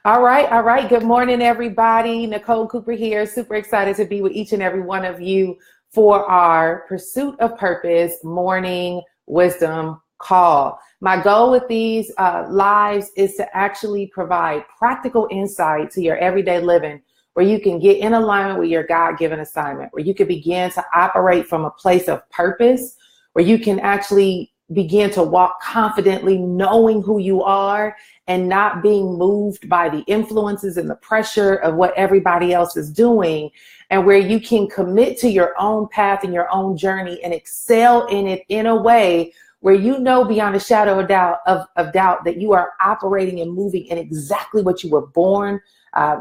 All right, all right. Good morning, everybody. Nicole Cooper here. Super excited to be with each and every one of you for our Pursuit of Purpose morning wisdom call. My goal with these lives is to actually provide practical insight to your everyday living, where you can get in alignment with your God-given assignment, where you can begin to operate from a place of purpose, where you can actually begin to walk confidently, knowing who you are and not being moved by the influences and the pressure of what everybody else is doing, and where you can commit to your own path and your own journey and excel in it in a way where you know beyond a shadow of doubt that you are operating and moving in exactly what you were born,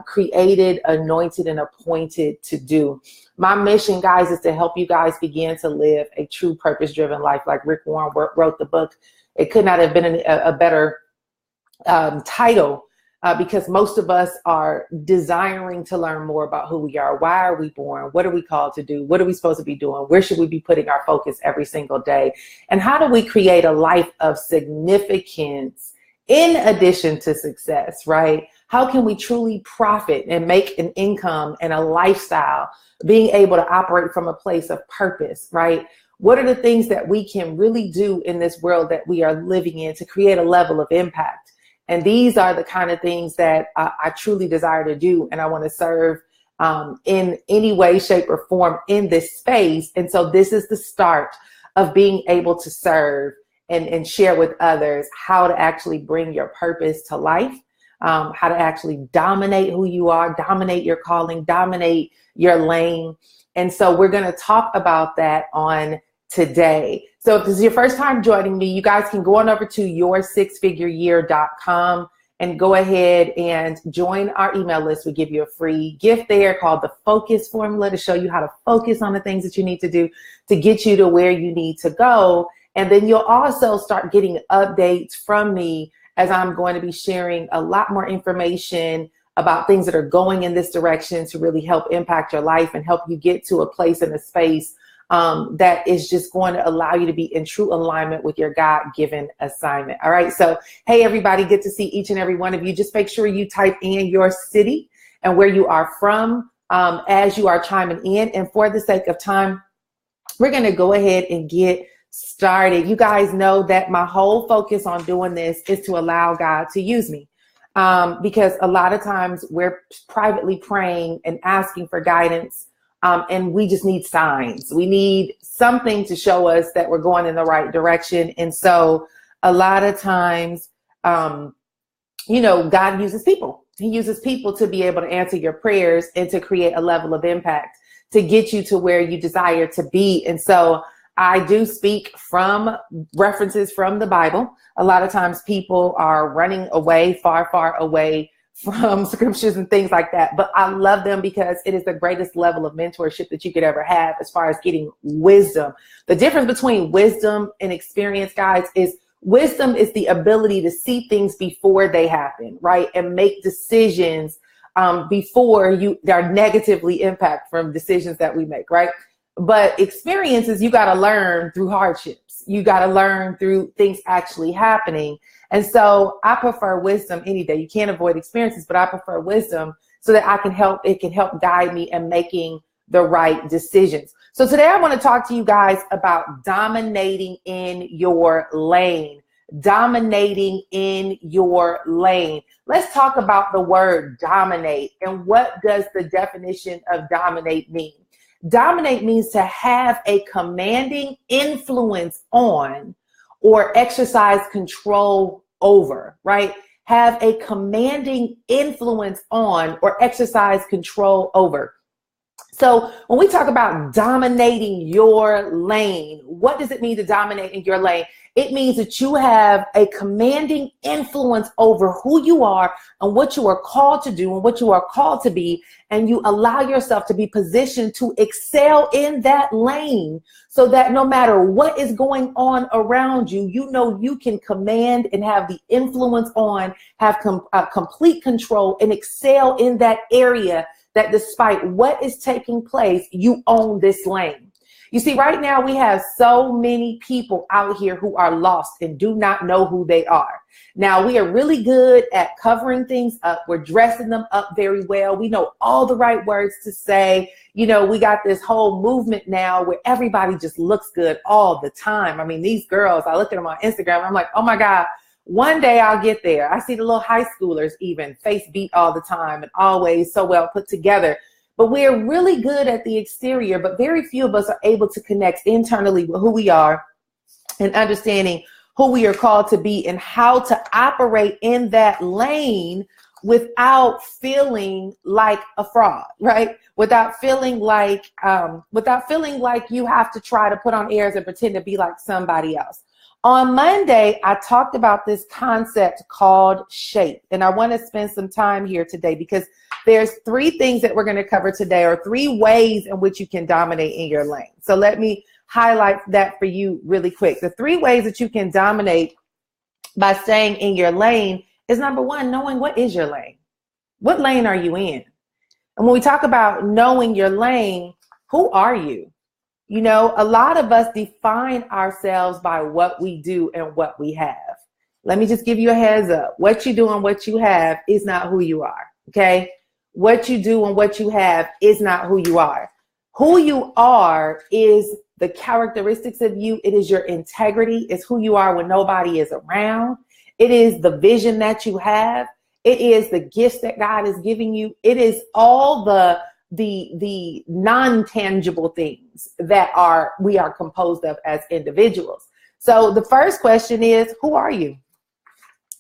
created, anointed, and appointed to do. My mission, guys, is to help you guys begin to live a true purpose-driven life. Like Rick Warren wrote the book. It could not have been a better title, because most of us are desiring to learn more about who we are. Why are we born? What are we called to do? What are we supposed to be doing? Where should we be putting our focus every single day? And how do we create a life of significance in addition to success, right? How can we truly profit and make an income and a lifestyle, being able to operate from a place of purpose, right? What are the things that we can really do in this world that we are living in to create a level of impact? And these are the kind of things that I truly desire to do. And I want to serve in any way, shape, or form in this space. And so this is the start of being able to serve and share with others how to actually bring your purpose to life, how to actually dominate who you are, dominate your calling, dominate your lane. And so we're going to talk about that on today. So if this is your first time joining me, you guys can go on over to yoursixfigureyear.com and go ahead and join our email list. We give you a free gift there called the Focus Formula to show you how to focus on the things that you need to do to get you to where you need to go. And then you'll also start getting updates from me as I'm going to be sharing a lot more information about things that are going in this direction to really help impact your life and help you get to a place and a space that is just going to allow you to be in true alignment with your God-given assignment. All right. So, hey, everybody, good to see each and every one of you. Just make sure you type in your city and where you are from as you are chiming in. And for the sake of time, we're going to go ahead and get started. You guys know that my whole focus on doing this is to allow God to use me. Because a lot of times we're privately praying and asking for guidance. And we just need signs. We need something to show us that we're going in the right direction. And so a lot of times, God uses people. He uses people to be able to answer your prayers and to create a level of impact to get you to where you desire to be. And so I do speak from references from the Bible. A lot of times people are running away, far, far away from scriptures and things like that. But I love them because it is the greatest level of mentorship that you could ever have as far as getting wisdom. The difference between wisdom and experience, guys, is wisdom is the ability to see things before they happen, right? And make decisions before you are negatively impacted from decisions that we make, right? But experiences, you got to learn through hardships. You got to learn through things actually happening. And so I prefer wisdom any day. You can't avoid experiences, but I prefer wisdom so that it can help guide me in making the right decisions. So today I want to talk to you guys about dominating in your lane. Dominating in your lane. Let's talk about the word dominate and what does the definition of dominate mean? Dominate means to have a commanding influence on or exercise control over, right? Have a commanding influence on or exercise control over. So when we talk about dominating your lane, what does it mean to dominate in your lane? It means that you have a commanding influence over who you are and what you are called to do and what you are called to be. And you allow yourself to be positioned to excel in that lane so that no matter what is going on around you, you know you can command and have the influence on, have complete control and excel in that area that despite what is taking place, you own this lane. You see, right now we have so many people out here who are lost and do not know who they are. Now, we are really good at covering things up. We're dressing them up very well. We know all the right words to say. You know, we got this whole movement now where everybody just looks good all the time. I mean, these girls, I look at them on Instagram, and I'm like, oh my God, one day I'll get there. I see the little high schoolers even face beat all the time and always so well put together. But we're really good at the exterior, but very few of us are able to connect internally with who we are and understanding who we are called to be and how to operate in that lane without feeling like a fraud, right? Without feeling like you have to try to put on airs and pretend to be like somebody else. On Monday, I talked about this concept called shape, and I want to spend some time here today because there's 3 things that we're going to cover today, or 3 ways in which you can dominate in your lane. So let me highlight that for you really quick. The 3 ways that you can dominate by staying in your lane is, number 1, knowing what is your lane. What lane are you in? And when we talk about knowing your lane, who are you? You know, a lot of us define ourselves by what we do and what we have. Let me just give you a heads up. What you do and what you have is not who you are, okay? What you do and what you have is not who you are. Who you are is the characteristics of you. It is your integrity. It's who you are when nobody is around. It is the vision that you have. It is the gifts that God is giving you. It is all the non-tangible things that we are composed of as individuals. So the first question is, who are you?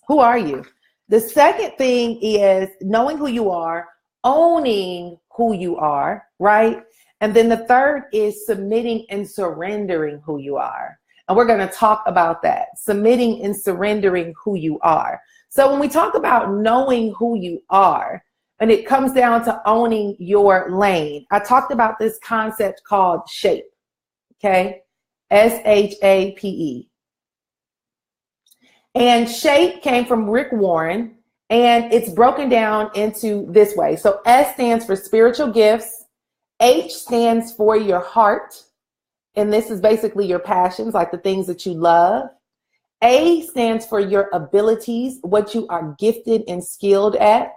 Who are you? The second thing is knowing who you are, owning who you are, right? And then the third is submitting and surrendering who you are. And we're going to talk about that, submitting and surrendering who you are. So when we talk about knowing who you are, and it comes down to owning your lane, I talked about this concept called shape, okay? SHAPE. And shape came from Rick Warren, and it's broken down into this way. So S stands for spiritual gifts. H stands for your heart. And this is basically your passions, like the things that you love. A stands for your abilities, what you are gifted and skilled at.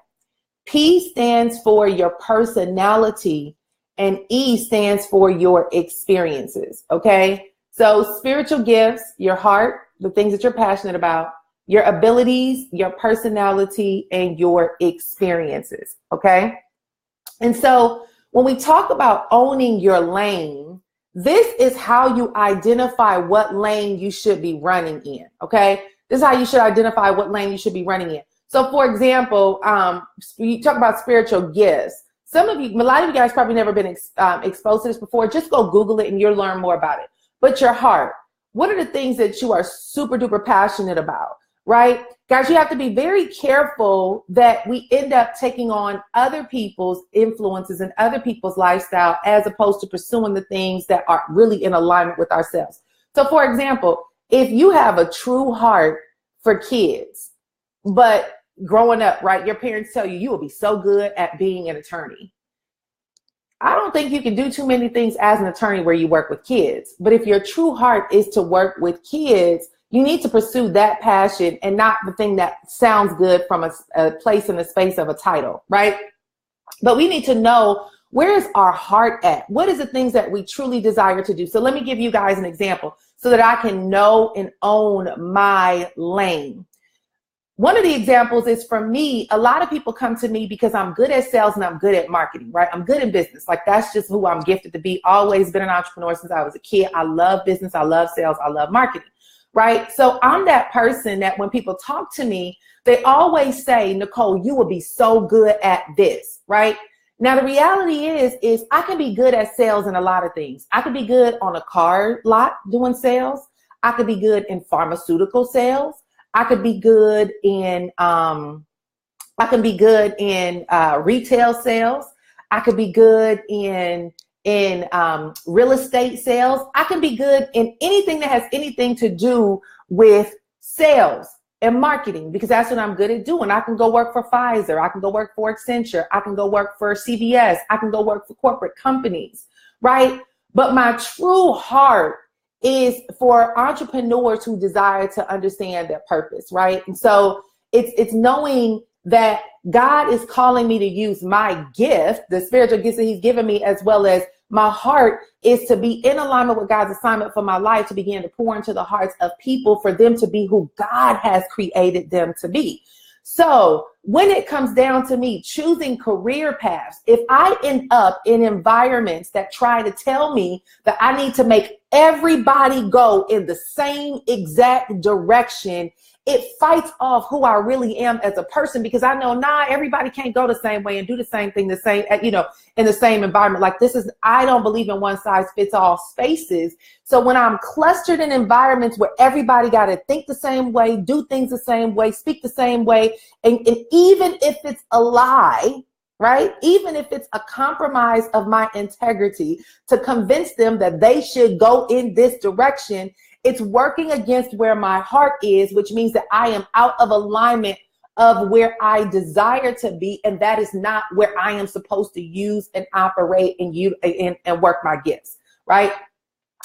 P stands for your personality, and E stands for your experiences, okay? So spiritual gifts, your heart, the things that you're passionate about, your abilities, your personality, and your experiences, okay? And so when we talk about owning your lane, this is how you identify what lane you should be running in, okay? This is how you should identify what lane you should be running in. So for example, you talk about spiritual gifts. A lot of you guys probably never been exposed to this before. Just go Google it and you'll learn more about it. But your heart, what are the things that you are super duper passionate about, right? Guys, you have to be very careful that we end up taking on other people's influences and other people's lifestyle as opposed to pursuing the things that are really in alignment with ourselves. So for example, if you have a true heart for kids, but growing up, right, your parents tell you will be so good at being an attorney. I don't think you can do too many things as an attorney where you work with kids. But if your true heart is to work with kids, you need to pursue that passion and not the thing that sounds good from a place in the space of a title, right? But we need to know, where is our heart at? What is the things that we truly desire to do? So let me give you guys an example so that I can know and own my lane. One of the examples is, for me, a lot of people come to me because I'm good at sales and I'm good at marketing, right? I'm good in business. Like, that's just who I'm gifted to be. Always been an entrepreneur since I was a kid. I love business. I love sales. I love marketing, right? So I'm that person that when people talk to me, they always say, Nicole, you will be so good at this, right? Now, the reality is I can be good at sales in a lot of things. I could be good on a car lot doing sales. I could be good in pharmaceutical sales. I could be good in retail sales. I could be good in real estate sales. I can be good in anything that has anything to do with sales and marketing, because that's what I'm good at doing. I can go work for Pfizer. I can go work for Accenture. I can go work for CVS. I can go work for corporate companies, right? But my true heart is for entrepreneurs who desire to understand their purpose, right? And so it's knowing that God is calling me to use my gift, the spiritual gifts that he's given me, as well as my heart is to be in alignment with God's assignment for my life, to begin to pour into the hearts of people for them to be who God has created them to be. So when it comes down to me choosing career paths, if I end up in environments that try to tell me that I need to make everybody go in the same exact direction, it fights off who I really am as a person, because I know, everybody can't go the same way and do the same thing, the same, in the same environment. Like I don't believe in one size fits all spaces. So when I'm clustered in environments where everybody got to think the same way, do things the same way, speak the same way, and even if it's a lie, right? Even if it's a compromise of my integrity to convince them that they should go in this direction, it's working against where my heart is, which means that I am out of alignment of where I desire to be. And that is not where I am supposed to use and operate and work my gifts, right?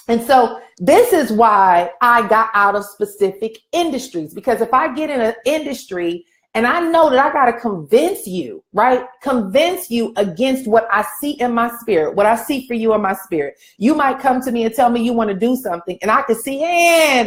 And so this is why I got out of specific industries, because if I get in an industry and I know that I got to convince you, right? Convince you against what I see in my spirit, what I see for you in my spirit. You might come to me and tell me you want to do something, and I can see, I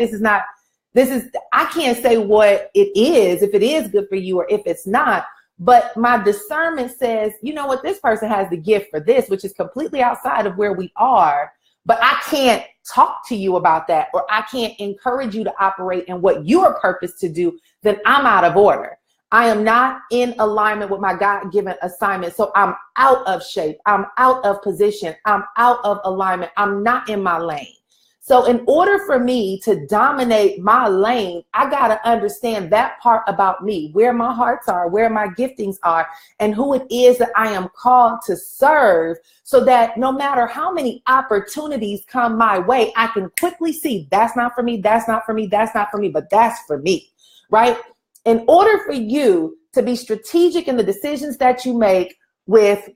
can't say what it is, if it is good for you or if it's not. But my discernment says, you know what, this person has the gift for this, which is completely outside of where we are. But I can't talk to you about that, or I can't encourage you to operate in what you are purposed to do. Then I'm out of order. I am not in alignment with my God-given assignment. So I'm out of shape. I'm out of position. I'm out of alignment. I'm not in my lane. So in order for me to dominate my lane, I got to understand that part about me, where my hearts are, where my giftings are, and who it is that I am called to serve, so that no matter how many opportunities come my way, I can quickly see that's not for me, that's not for me, that's not for me, but that's for me, right? In order for you to be strategic in the decisions that you make with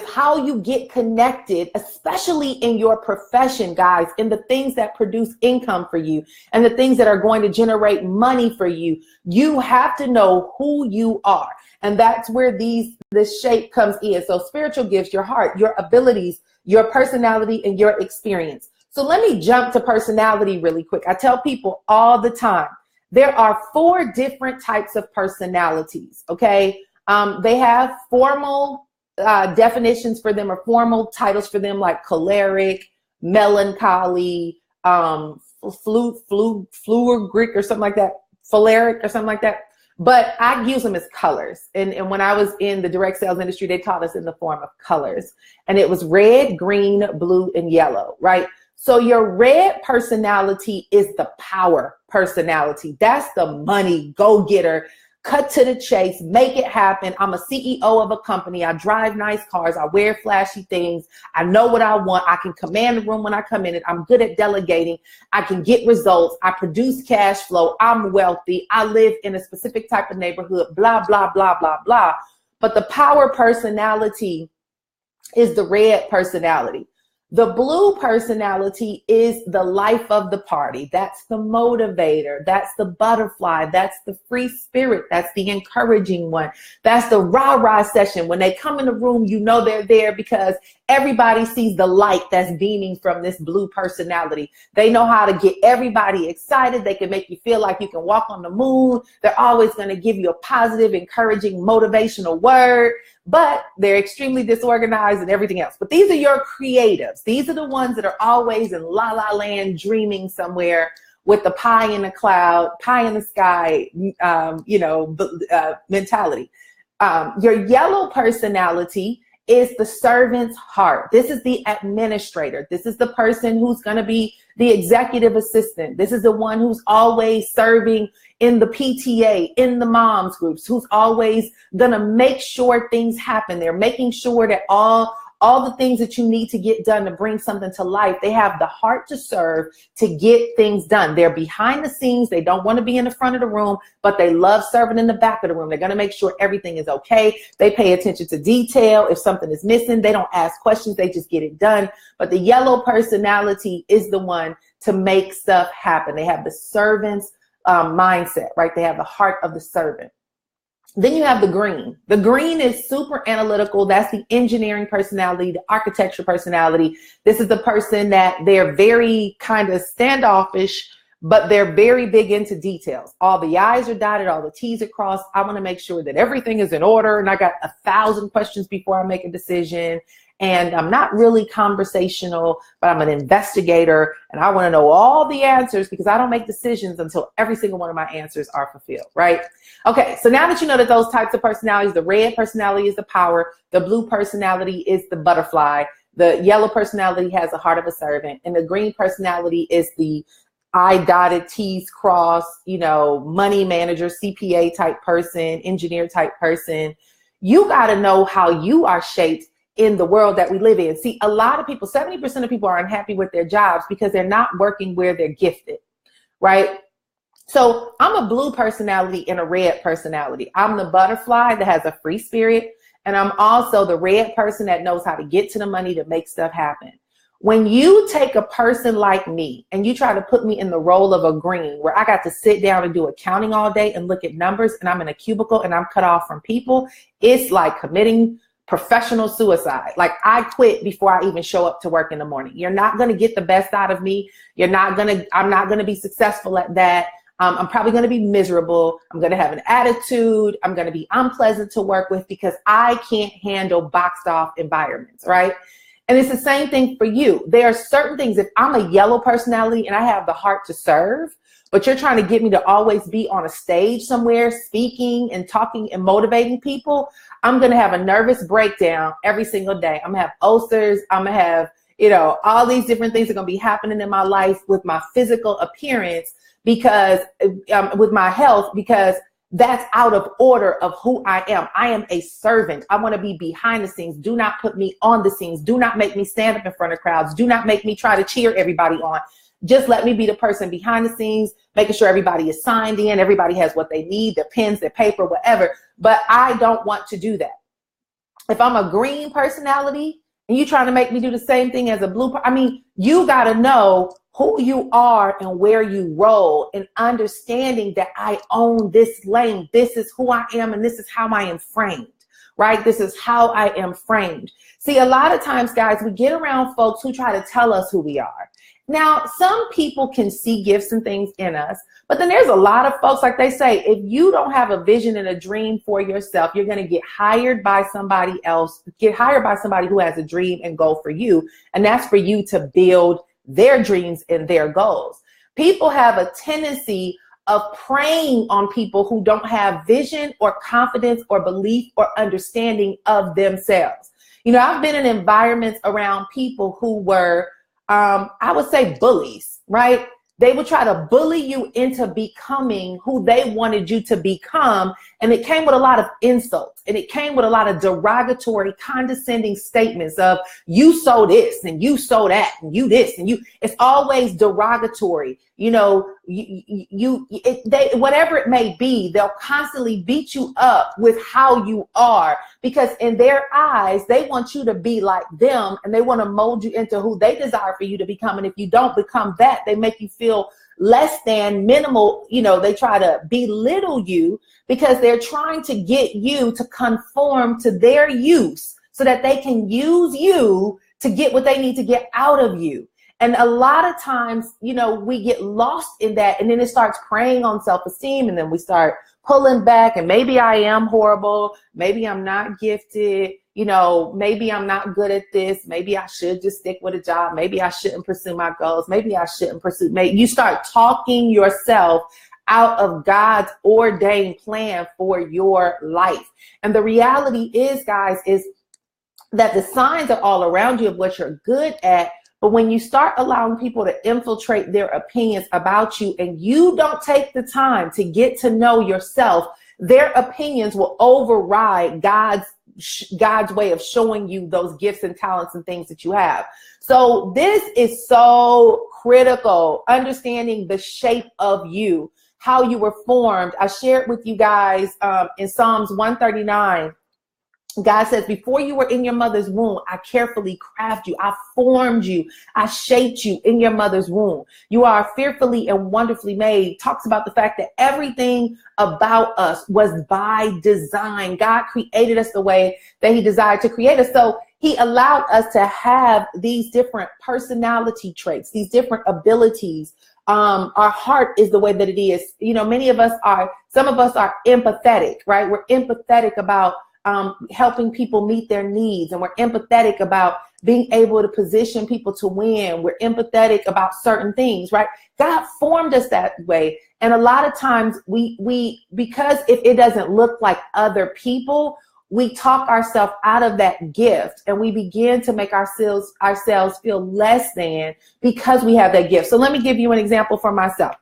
how you get connected, especially in your profession, guys, in the things that produce income for you and the things that are going to generate money for you, you have to know who you are. And that's where this shape comes in. So spiritual gifts, your heart, your abilities, your personality, and your experience. So let me jump to personality really quick. I tell people all the time, there are 4 different types of personalities, okay? They have formal definitions for them, or formal titles for them, like choleric, melancholy, fluoric or something like that, choleric or something like that. But I use them as colors. And when I was in the direct sales industry, they taught us in the form of colors. And it was red, green, blue, and yellow, right? So your red personality is the power personality. That's the money go-getter, cut to the chase, make it happen. I'm a CEO of a company. I drive nice cars. I wear flashy things. I know what I want. I can command the room when I come in it. I'm good at delegating. I can get results. I produce cash flow. I'm wealthy. I live in a specific type of neighborhood, blah, blah, blah, blah, blah. But the power personality is the red personality. The blue personality is the life of the party. That's the motivator. That's the butterfly. That's the free spirit. That's the encouraging one. That's the rah-rah session. When they come in the room, you know they're there because everybody sees the light that's beaming from this blue personality. They know how to get everybody excited. They can make you feel like you can walk on the moon. They're always going to give you a positive, encouraging, motivational word. But they're extremely disorganized and everything else. But these are your creatives. These are the ones that are always in la la land, dreaming somewhere with the pie in the cloud, pie in the sky, mentality. Your yellow personality is the servant's heart. This is the administrator. This is the person who's going to be the executive assistant. This is the one who's always serving in the PTA, in the moms groups, who's always going to make sure things happen. They're making sure that all all the things that you need to get done to bring something to life. They have the heart to serve, to get things done. They're behind the scenes. They don't want to be in the front of the room, but they love serving in the back of the room. They're going to make sure everything is okay. They pay attention to detail. If something is missing, they don't ask questions. They just get it done. But the yellow personality is the one to make stuff happen. They have the servant's mindset, right? They have the heart of the servant. Then you have the green. The green is super analytical. That's the engineering personality, the architecture personality. This is the person that they're very kind of standoffish, but they're very big into details. All the I's are dotted, all the T's are crossed. I want to make sure that everything is in order, and I got 1,000 questions before I make a decision. And I'm not really conversational, but I'm an investigator, and I want to know all the answers because I don't make decisions until every single one of my answers are fulfilled, right? Okay, so now that you know that those types of personalities, the red personality is the power, the blue personality is the butterfly, the yellow personality has the heart of a servant, and the green personality is the I dotted, T's crossed, you know, money manager, CPA type person, engineer type person. You got to know how you are shaped in the world that we live in. See, a lot of people, 70% of people are unhappy with their jobs because they're not working where they're gifted, right? So I'm a blue personality and a red personality. I'm the butterfly that has a free spirit, and I'm also the red person that knows how to get to the money to make stuff happen. When you take a person like me and you try to put me in the role of a green, where I got to sit down and do accounting all day and look at numbers, and I'm in a cubicle and I'm cut off from people, it's like committing professional suicide. Like, I quit before I even show up to work in the morning. You're not going to get the best out of me. I'm not going to be successful at that. I'm probably going to be miserable. I'm going to have an attitude. I'm going to be unpleasant to work with because I can't handle boxed off environments, right? And it's the same thing for you. There are certain things, if I'm a yellow personality and I have the heart to serve, but you're trying to get me to always be on a stage somewhere speaking and talking and motivating people, I'm going to have a nervous breakdown every single day. I'm going to have ulcers. I'm going to have, you know, all these different things are going to be happening in my life with my physical appearance because with my health, because that's out of order of who I am. I am a servant. I want to be behind the scenes. Do not put me on the scenes. Do not make me stand up in front of crowds. Do not make me try to cheer everybody on. Just let me be the person behind the scenes, making sure everybody is signed in, everybody has what they need, their pens, their paper, whatever. But I don't want to do that. If I'm a green personality and you trying to make me do the same thing as a blue, I mean, you got to know who you are and where you roll, and understanding that I own this lane. This is who I am, and this is how I am framed, right? This is how I am framed. See, a lot of times, guys, we get around folks who try to tell us who we are. Now, some people can see gifts and things in us, but then there's a lot of folks, like they say, if you don't have a vision and a dream for yourself, you're going to get hired by somebody else, get hired by somebody who has a dream and goal for you. And that's for you to build their dreams and their goals. People have a tendency of preying on people who don't have vision or confidence or belief or understanding of themselves. You know, I've been in environments around people who were, I would say, bullies, right? They would try to bully you into becoming who they wanted you to become. And it came with a lot of insults, and it came with a lot of derogatory, condescending statements of, you so this and you so that and you this and you. It's always derogatory. You know, whatever it may be, they'll constantly beat you up with how you are, because in their eyes, they want you to be like them, and they want to mold you into who they desire for you to become. And if you don't become that, they make you feel less than, minimal. You know, they try to belittle you because they're trying to get you to conform to their use so that they can use you to get what they need to get out of you. And a lot of times, you know, we get lost in that, and then it starts preying on self-esteem, and then we start pulling back, and maybe I am horrible, maybe I'm not gifted, you know, maybe I'm not good at this, maybe I should just stick with a job, maybe I shouldn't pursue my goals, maybe I shouldn't pursue, you start talking yourself out of God's ordained plan for your life. And the reality is, guys, is that the signs are all around you of what you're good at. But when you start allowing people to infiltrate their opinions about you, and you don't take the time to get to know yourself, their opinions will override God's God's way of showing you those gifts and talents and things that you have. So this is so critical, understanding the shape of you, how you were formed. I shared with you guys in Psalms 139, God says, before you were in your mother's womb, I carefully crafted you. I formed you. I shaped you in your mother's womb. You are fearfully and wonderfully made. Talks about the fact that everything about us was by design. God created us the way that he desired to create us. So he allowed us to have these different personality traits, these different abilities. Our heart is the way that it is. You know, some of us are empathetic, right? We're empathetic about helping people meet their needs, and we're empathetic about being able to position people to win. We're empathetic about certain things, right? God formed us that way. And a lot of times because if it doesn't look like other people, we talk ourselves out of that gift, and we begin to make ourselves feel less than because we have that gift. So let me give you an example for myself.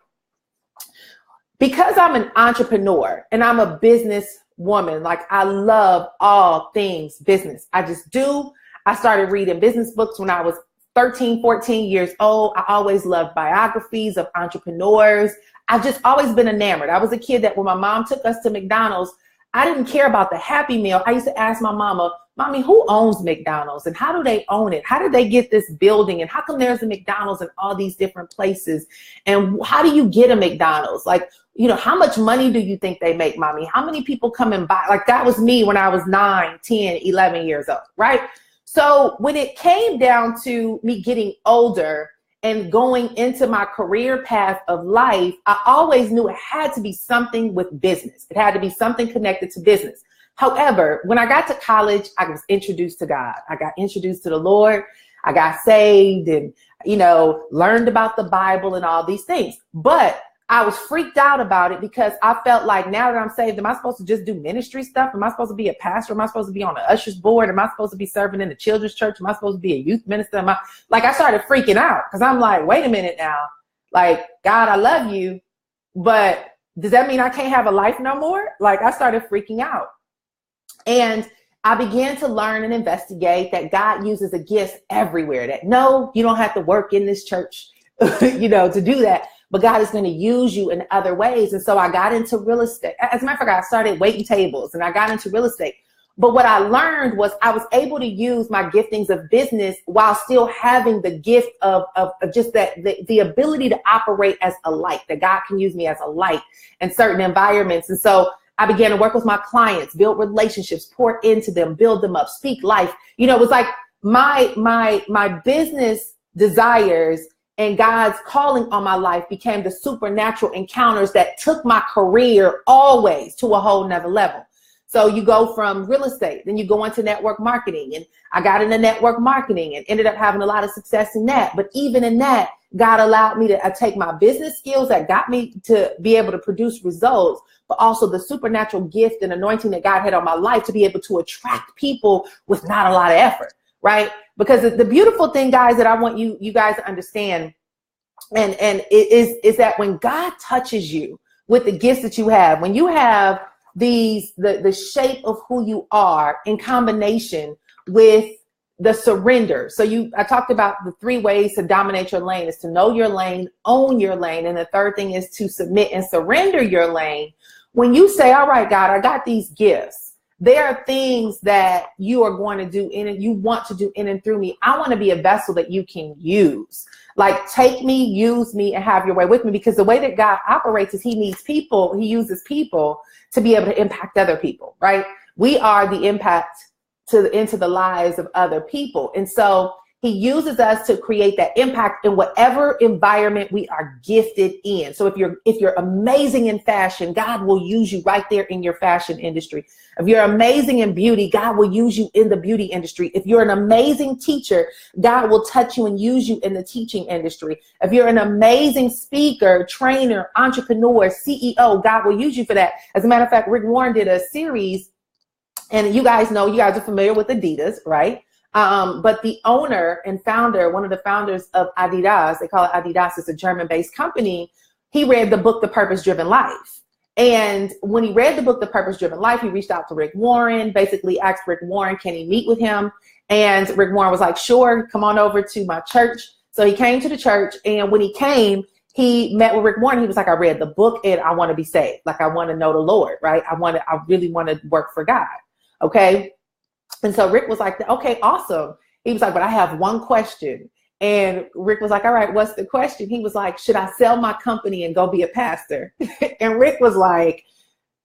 Because I'm an entrepreneur and I'm a business woman, like I love all things business. I just do. I started reading business books when I was 13, 14 years old. I always loved biographies of entrepreneurs. I've just always been enamored. I was a kid that when my mom took us to McDonald's, I didn't care about the Happy Meal. I used to ask my mama, Mommy, who owns McDonald's and how do they own it? How did they get this building? And how come there's a McDonald's in all these different places? And how do you get a McDonald's? Like, you know, how much money do you think they make, Mommy? How many people come and buy? Like, that was me when I was 9, 10, 11 years old, right? So when it came down to me getting older and going into my career path of life, I always knew it had to be something with business. It had to be something connected to business. However, when I got to college, I was introduced to God. I got introduced to the Lord. I got saved and, you know, learned about the Bible and all these things. But I was freaked out about it because I felt like, now that I'm saved, am I supposed to just do ministry stuff? Am I supposed to be a pastor? Am I supposed to be on the ushers board? Am I supposed to be serving in the children's church? Am I supposed to be a youth minister? I started freaking out because I'm like, wait a minute now. Like, God, I love you, but does that mean I can't have a life no more? Like, I started freaking out. And I began to learn and investigate that God uses a gift everywhere. That no, you don't have to work in this church, you know, to do that. But God is going to use you in other ways. And so I got into real estate. As a matter of fact, I started waiting tables and I got into real estate. But what I learned was I was able to use my giftings of business while still having the gift of just that the ability to operate as a light, that God can use me as a light in certain environments. And so I began to work with my clients, build relationships, pour into them, build them up, speak life. You know, it was like my business desires and God's calling on my life became the supernatural encounters that took my career always to a whole nother level. So you go from real estate, then you go into network marketing, and I got into network marketing and ended up having a lot of success in that. But even in that, God allowed me to take my business skills that got me to be able to produce results, but also the supernatural gift and anointing that God had on my life to be able to attract people with not a lot of effort, right? Because the beautiful thing, guys, that I want you guys to understand, and it is that when God touches you with the gifts that you have, when you have the shape of who you are in combination with the surrender. So I talked about the 3 ways to dominate your lane is to know your lane, own your lane. And the third thing is to submit and surrender your lane. When you say, all right, God, I got these gifts. There are things that you are going to do you want to do in and through me. I want to be a vessel that you can use. Like, take me, use me, and have your way with me. Because the way that God operates is he needs people. He uses people to be able to impact other people, right? We are the impact into the lives of other people. And so he uses us to create that impact in whatever environment we are gifted in. So if you're amazing in fashion, God will use you right there in your fashion industry. If you're amazing in beauty, God will use you in the beauty industry. If you're an amazing teacher, God will touch you and use you in the teaching industry. If you're an amazing speaker, trainer, entrepreneur, CEO, God will use you for that. As a matter of fact, Rick Warren did a series, and you guys are familiar with Adidas, right? But the owner and founder, one of the founders of Adidas, they call it Adidas, it's a German-based company. He read the book, The Purpose Driven Life. And when he read the book, The Purpose Driven Life, he reached out to Rick Warren, basically asked Rick Warren, can he meet with him? And Rick Warren was like, sure, come on over to my church. So he came to the church. And when he came, he met with Rick Warren. He was like, I read the book and I want to be saved. Like, I want to know the Lord, right? I really want to work for God. Okay. And so Rick was like, okay, awesome. He was like, but I have one question. And Rick was like, all right, what's the question? He was like, should I sell my company and go be a pastor? And Rick was like,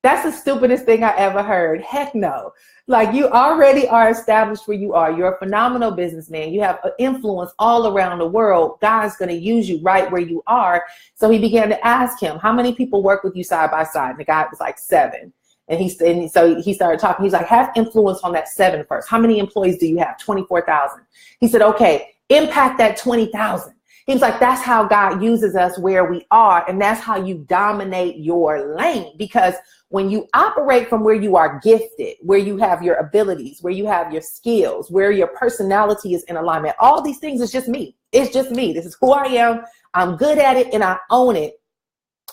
that's the stupidest thing I ever heard. Heck no. Like, you already are established where you are. You're a phenomenal businessman. You have influence all around the world. God's going to use you right where you are. So he began to ask him, how many people work with you side by side? And the guy was like 7. And so he started talking. He's like, have influence on that 7 first. How many employees do you have? 24,000. He said, okay, impact that 20,000. He was like, that's how God uses us where we are. And that's how you dominate your lane. Because when you operate from where you are gifted, where you have your abilities, where you have your skills, where your personality is in alignment, all these things is just me. It's just me. This is who I am. I'm good at it and I own it.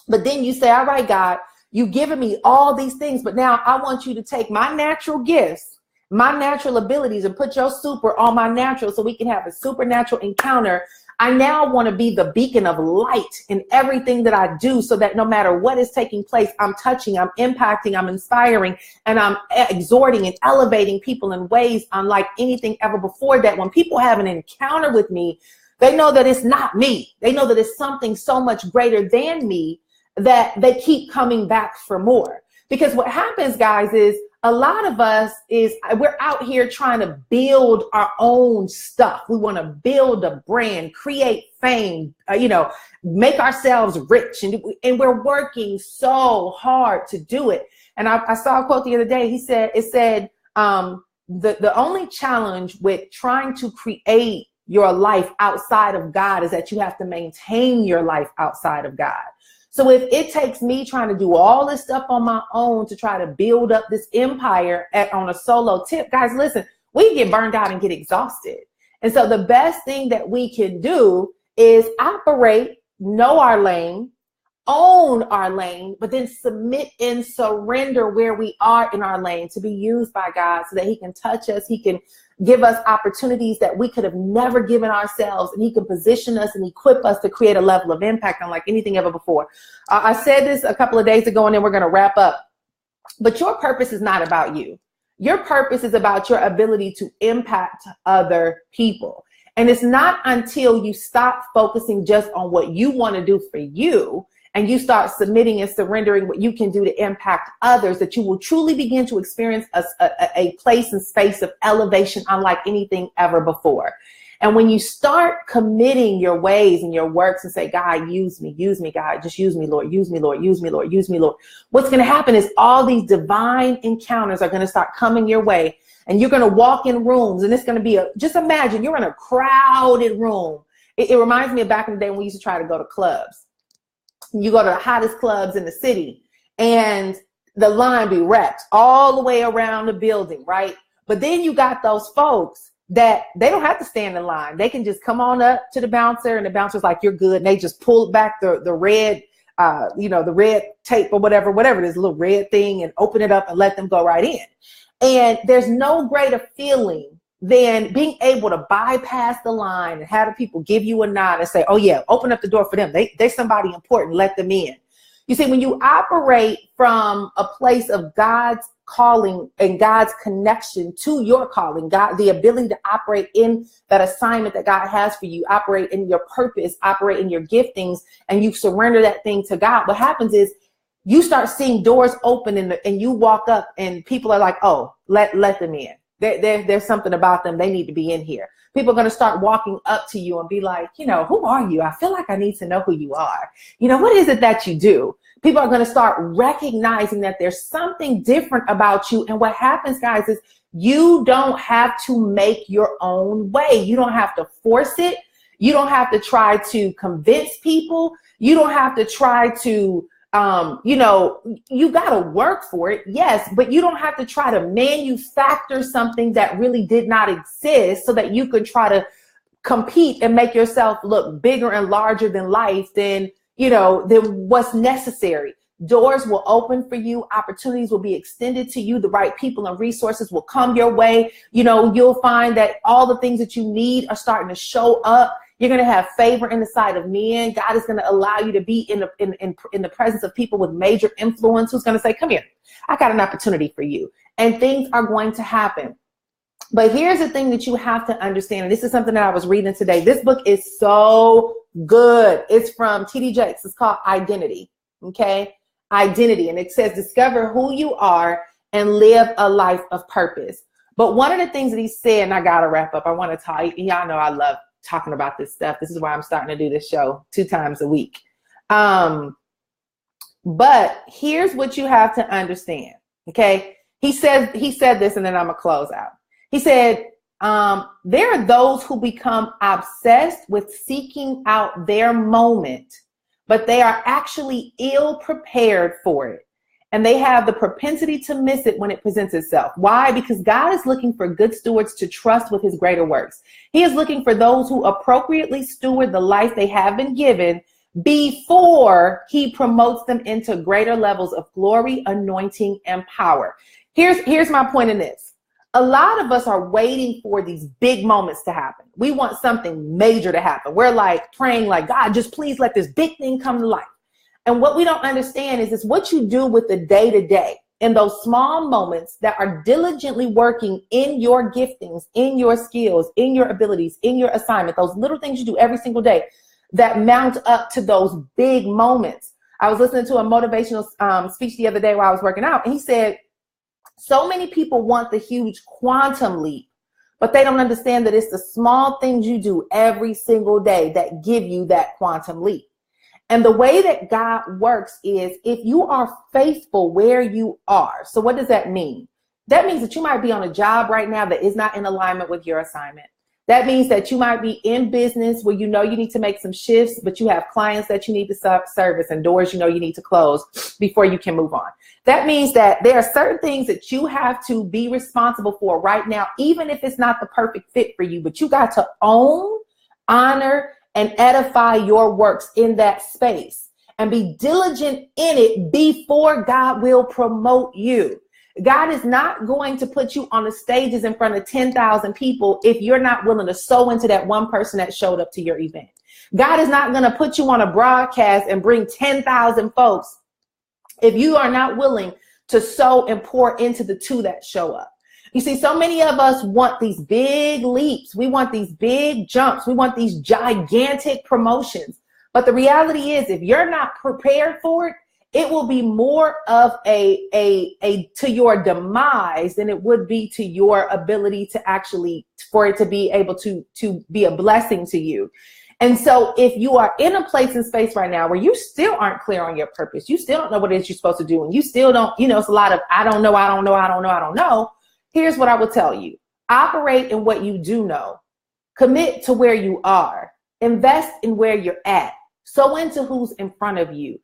But then you say, all right, God, you've given me all these things, but now I want you to take my natural gifts, my natural abilities, and put your super on my natural so we can have a supernatural encounter. I now want to be the beacon of light in everything that I do, so that no matter what is taking place, I'm touching, I'm impacting, I'm inspiring, and I'm exhorting and elevating people in ways unlike anything ever before. That when people have an encounter with me, they know that it's not me. They know that it's something so much greater than me, that they keep coming back for more. Because what happens, guys, is a lot of us we're out here trying to build our own stuff. We want to build a brand, create fame, make ourselves rich. And we're working so hard to do it. And I saw a quote the other day. It said, the only challenge with trying to create your life outside of God is that you have to maintain your life outside of God. So if it takes me trying to do all this stuff on my own to try to build up this empire on a solo tip, guys, listen, we get burned out and get exhausted. And so the best thing that we can do is operate, know our lane, own our lane, but then submit and surrender where we are in our lane to be used by God so that he can touch us. He can give us opportunities that we could have never given ourselves, and he can position us and equip us to create a level of impact unlike anything ever before. I said this a couple of days ago, and then we're going to wrap up. But your purpose is not about you. Your purpose is about your ability to impact other people. And it's not until you stop focusing just on what you want to do for you, and you start submitting and surrendering what you can do to impact others, that you will truly begin to experience a place and space of elevation unlike anything ever before. And when you start committing your ways and your works and say, God, use me, God, just use me, Lord, use me, Lord, use me, Lord, use me, Lord. What's going to happen is all these divine encounters are going to start coming your way, and you're going to walk in rooms, and it's going to be just imagine you're in a crowded room. It reminds me of back in the day when we used to try to go to clubs. You go to the hottest clubs in the city, and the line be wrapped all the way around the building, right? But then you got those folks that they don't have to stand in line. They can just come on up to the bouncer, and the bouncer's like, you're good. And they just pull back the red, the red tape or whatever it is, a little red thing, and open it up and let them go right in. And there's no greater feeling than being able to bypass the line and have the people give you a nod and say, oh yeah, open up the door for them. They're somebody important, let them in. You see, when you operate from a place of God's calling and God's connection to your calling, God, the ability to operate in that assignment that God has for you, operate in your purpose, operate in your giftings, and you surrender that thing to God, what happens is you start seeing doors open and you walk up and people are like, oh, let them in. There's something about them. They need to be in here. People are going to start walking up to you and be like, who are you? I feel like I need to know who you are. What is it that you do? People are going to start recognizing that there's something different about you. And what happens, guys, is you don't have to make your own way. You don't have to force it. You don't have to try to convince people. You don't have to try to you got to work for it. Yes. But you don't have to try to manufacture something that really did not exist so that you could try to compete and make yourself look bigger and larger than life than what's necessary. Doors will open for you. Opportunities will be extended to you. The right people and resources will come your way. You know, you'll find that all the things that you need are starting to show up. You're going to have favor in the sight of men. God is going to allow you to be in the presence of people with major influence who's going to say, come here, I got an opportunity for you. And things are going to happen. But here's the thing that you have to understand. And this is something that I was reading today. This book is so good. It's from T.D. Jakes. It's called Identity. Okay. Identity. And it says, discover who you are and live a life of purpose. But one of the things that he said, and I got to wrap up, I want to tell you, y'all know I love talking about this stuff. This is why I'm starting to do this show 2 times a week. But here's what you have to understand. Okay. He said this, and then I'm going to close out. He said, there are those who become obsessed with seeking out their moment, but they are actually ill prepared for it. And they have the propensity to miss it when it presents itself. Why? Because God is looking for good stewards to trust with his greater works. He is looking for those who appropriately steward the life they have been given before he promotes them into greater levels of glory, anointing, and power. Here's my point in this. A lot of us are waiting for these big moments to happen. We want something major to happen. We're like praying like, God, just please let this big thing come to life. And what we don't understand is what you do with the day-to-day in those small moments that are diligently working in your giftings, in your skills, in your abilities, in your assignment, those little things you do every single day that mount up to those big moments. I was listening to a motivational speech the other day while I was working out, and he said, so many people want the huge quantum leap, but they don't understand that it's the small things you do every single day that give you that quantum leap. And the way that God works is if you are faithful where you are. So what does that mean? That means that you might be on a job right now that is not in alignment with your assignment. That means that you might be in business where you know you need to make some shifts, but you have clients that you need to service and doors you know you need to close before you can move on. That means that there are certain things that you have to be responsible for right now, even if it's not the perfect fit for you, but you got to own, honor, and edify your works in that space and be diligent in it before God will promote you. God is not going to put you on the stages in front of 10,000 people if you're not willing to sow into that one person that showed up to your event. God is not going to put you on a broadcast and bring 10,000 folks if you are not willing to sow and pour into the 2 that show up. You see, so many of us want these big leaps. We want these big jumps. We want these gigantic promotions. But the reality is, if you're not prepared for it, it will be more of a to your demise than it would be to your ability to actually, for it to be able to be a blessing to you. And so if you are in a place and space right now where you still aren't clear on your purpose, you still don't know what it is you're supposed to do, and you still don't, it's a lot of, I don't know. Here's what I will tell you. Operate in what you do know. Commit to where you are. Invest in where you're at. Sow into who's in front of you.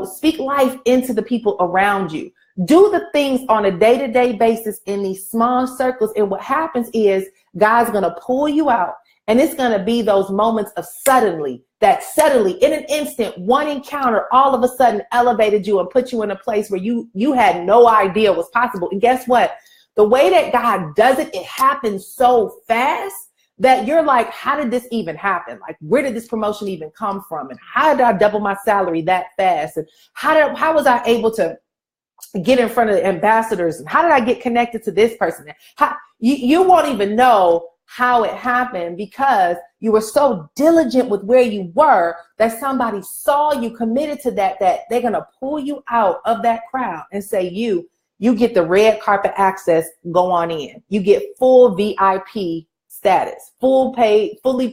Speak life into the people around you. Do the things on a day-to-day basis in these small circles. And what happens is God's going to pull you out. And it's going to be those moments of suddenly, in an instant, one encounter all of a sudden elevated you and put you in a place where you had no idea was possible. And guess what? The way that God does it, it happens so fast that you're like, how did this even happen? Like, where did this promotion even come from? And how did I double my salary that fast? And how was I able to get in front of the ambassadors? And how did I get connected to this person? You won't even know how it happened because you were so diligent with where you were that somebody saw you committed to that they're going to pull you out of that crowd and say, you get the red carpet access, go on in. You get full VIP status, fully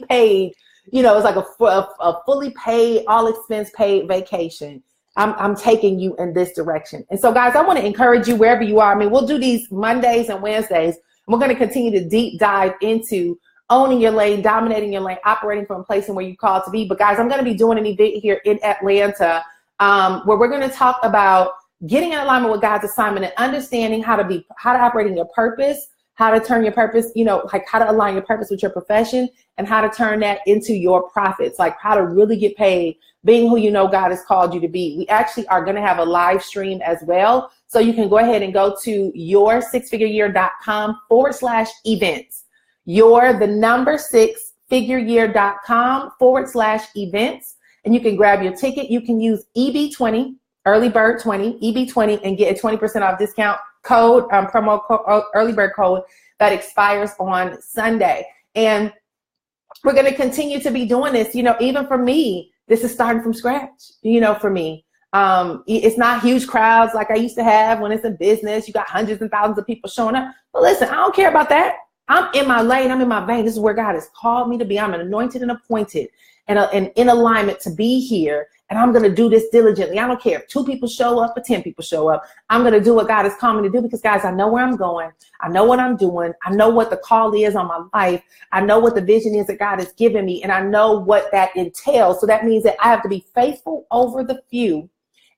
paid, it's like a fully paid, all expense paid vacation. I'm taking you in this direction. And so guys, I want to encourage you wherever you are. I mean, we'll do these Mondays and Wednesdays. And we're going to continue to deep dive into owning your lane, dominating your lane, operating from a place in where you're called to be. But guys, I'm going to be doing an event here in Atlanta where we're going to talk about getting in alignment with God's assignment and understanding how to operate in your purpose, how to turn your purpose, you know, like how to align your purpose with your profession and how to turn that into your profits, like how to really get paid being who you know God has called you to be. We actually are going to have a live stream as well. So you can go ahead and go to your6figureyear.com/events. Your the number 6figureyear.com/events. And you can grab your ticket. You can use EB20, early bird 20, EB20, and get a 20% off discount code, promo code, early bird code that expires on Sunday. And we're going to continue to be doing this. You know, even for me, this is starting from scratch, you know, for me. It's not huge crowds like I used to have when it's a business. You got hundreds and thousands of people showing up. But listen, I don't care about that. I'm in my lane. I'm in my vein. This is where God has called me to be. I'm anointed and appointed and in alignment to be here. And I'm going to do this diligently. I don't care if 2 people show up or 10 people show up. I'm going to do what God has called me to do because, guys, I know where I'm going. I know what I'm doing. I know what the call is on my life. I know what the vision is that God has given me. And I know what that entails. So that means that I have to be faithful over the few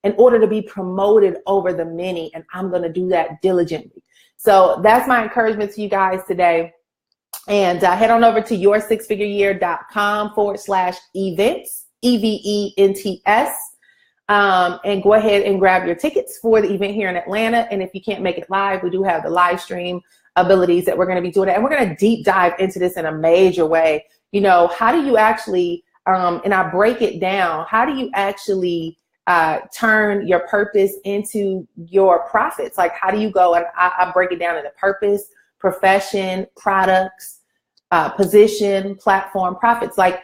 in order to be promoted over the many. And I'm going to do that diligently. So that's my encouragement to you guys today. And head on over to your6figureyear.com/events, EVENTS, and go ahead and grab your tickets for the event here in Atlanta. And if you can't make it live, we do have the live stream abilities that we're going to be doing it. And we're going to deep dive into this in a major way. You know, how do you actually, and I break it down, how do you actually turn your purpose into your profits? Like, how do you go? And I break it down into purpose, profession, products, position, platform, profits. Like,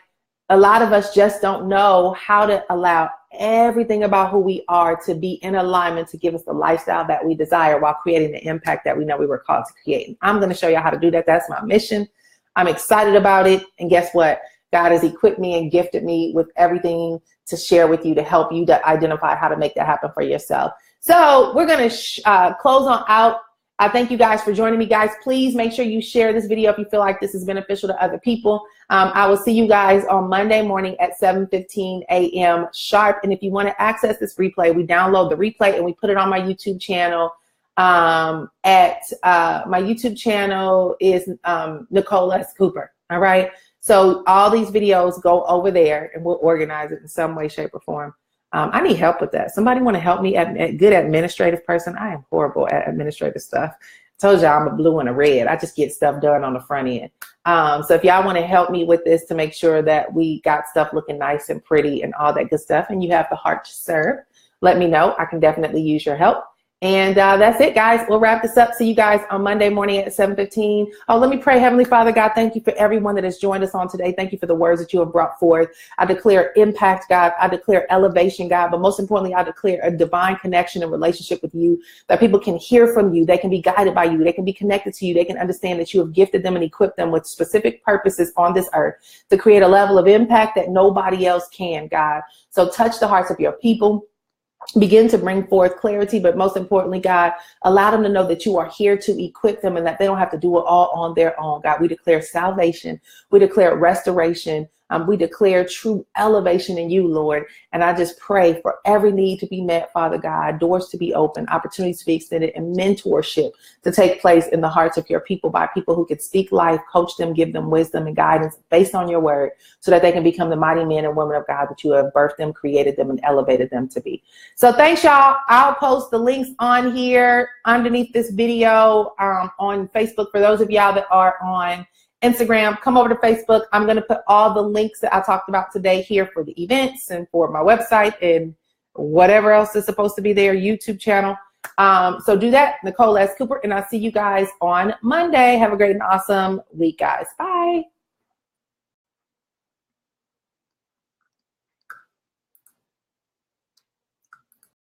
a lot of us just don't know how to allow everything about who we are to be in alignment to give us the lifestyle that we desire while creating the impact that we know we were called to create. And I'm going to show you how to do that. That's my mission. I'm excited about it. And guess what? God has equipped me and gifted me with everything to share with you to help you to identify how to make that happen for yourself. So we're going to close on out. I thank you guys for joining me, guys. Please make sure you share this video if you feel like this is beneficial to other people. I will see you guys on Monday morning at 7:15 a.m. sharp. And if you want to access this replay, we download the replay and we put it on my YouTube channel. My YouTube channel is Nicole S. Cooper. All right. So all these videos go over there and we'll organize it in some way, shape, or form. I need help with that. Somebody want to help me? Good administrative person. I am horrible at administrative stuff. Told y'all I'm a blue and a red. I just get stuff done on the front end. So if y'all want to help me with this to make sure that we got stuff looking nice and pretty and all that good stuff, and you have the heart to serve, let me know. I can definitely use your help. And that's it, guys. We'll wrap this up. See you guys on Monday morning at 7:15. Oh, let me pray. Heavenly Father, God, thank you for everyone that has joined us on today. Thank you for the words that you have brought forth. I declare impact, God. I declare elevation, God. But most importantly, I declare a divine connection and relationship with you, that people can hear from you. They can be guided by you. They can be connected to you. They can understand that you have gifted them and equipped them with specific purposes on this earth to create a level of impact that nobody else can, God. So touch the hearts of your people. Begin to bring forth clarity, but most importantly, God, allow them to know that you are here to equip them and that they don't have to do it all on their own. God, we declare salvation. We declare restoration. We declare true elevation in you, Lord. And I just pray for every need to be met, Father God, doors to be open, opportunities to be extended, and mentorship to take place in the hearts of your people by people who can speak life, coach them, give them wisdom and guidance based on your word so that they can become the mighty men and women of God that you have birthed them, created them, and elevated them to be. So thanks, y'all. I'll post the links on here underneath this video on Facebook for those of y'all that are on Instagram. Come over to Facebook. I'm going to put all the links that I talked about today here for the events and for my website and whatever else is supposed to be there, YouTube channel. So do that, Nicole S. Cooper, and I'll see you guys on Monday. Have a great and awesome week, guys. Bye.